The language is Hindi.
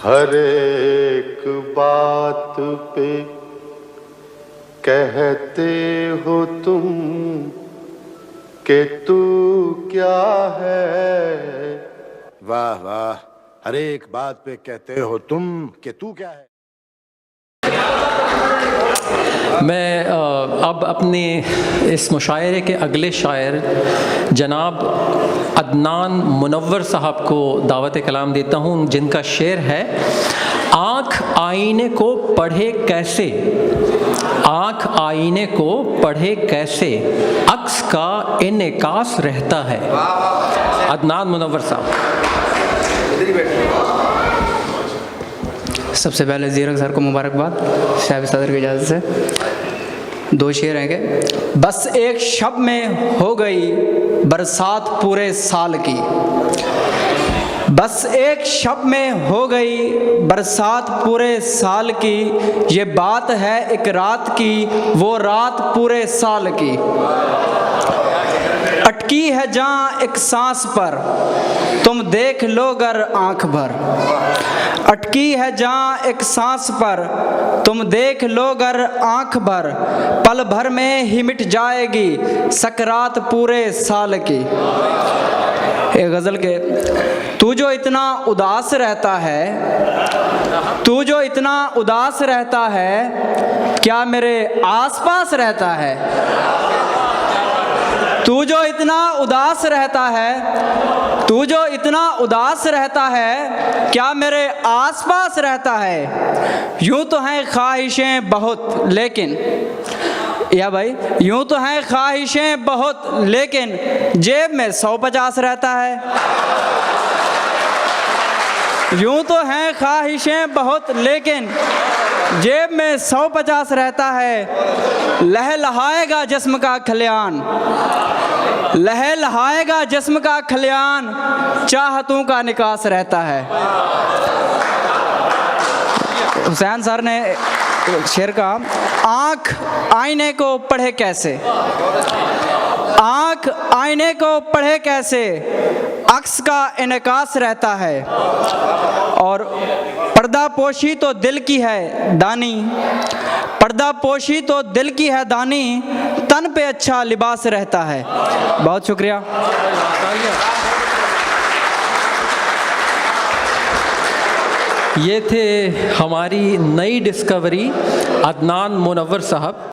हर एक बात पे कहते हो तुम कि तू क्या है। वाह वाह, हर एक बात पे कहते हो तुम कि तू क्या है। मैं अब अपने इस मुशायरे के अगले शायर जनाब अदनान मुनव्वर साहब को दावत कलाम देता हूँ, जिनका शेर है आँख आईने को पढ़े कैसे, आँख आईने को पढ़े कैसे, अक्स का इन्कास रहता है। अदनान मुनव्वर साहब। सबसे पहले ज़ीरक सर को मुबारकबाद साहिब सदर की इजाज़त से। दो शेर हैं कि बस एक शब में हो गई बरसात पूरे साल की, बस एक शब में हो गई बरसात पूरे साल की, ये बात है एक रात की, वो रात पूरे साल की। अटकी है जहाँ एक सांस पर, तुम देख लो गर आँख भर, अटकी है जहाँ एक सांस पर, तुम देख लो गर आँख भर, पल भर में ही मिट जाएगी सकरात पूरे साल की। एक गज़ल के तू जो इतना उदास रहता है, तू जो इतना उदास रहता है, क्या मेरे आसपास रहता है। तू जो इतना उदास रहता है, तू जो इतना उदास रहता है, क्या मेरे आसपास रहता है। यूँ तो हैं ख्वाहिशें बहुत लेकिन, या भाई यूँ तो हैं ख्वाहिशें बहुत लेकिन जेब में 150 रहता है। यूँ तो हैं ख्वाहिशें बहुत लेकिन जेब में 150 रहता है। लहलहाएगा जिस्म का खलियान, लहलहाएगा जिस्म का खलियान, चाहतों का निकास रहता है। हुसैन सर ने शेर का आँख आईने को पढ़े कैसे, आँख आईने को पढ़े कैसे, अक्स का इनकास रहता है। और पर्दा पोशी तो दिल की है दानी, पर्दा पोशी तो दिल की है दानी, तन पे अच्छा लिबास रहता है। बहुत शुक्रिया। ये थे हमारी नई डिस्कवरी अदनान मुनव्वर साहब।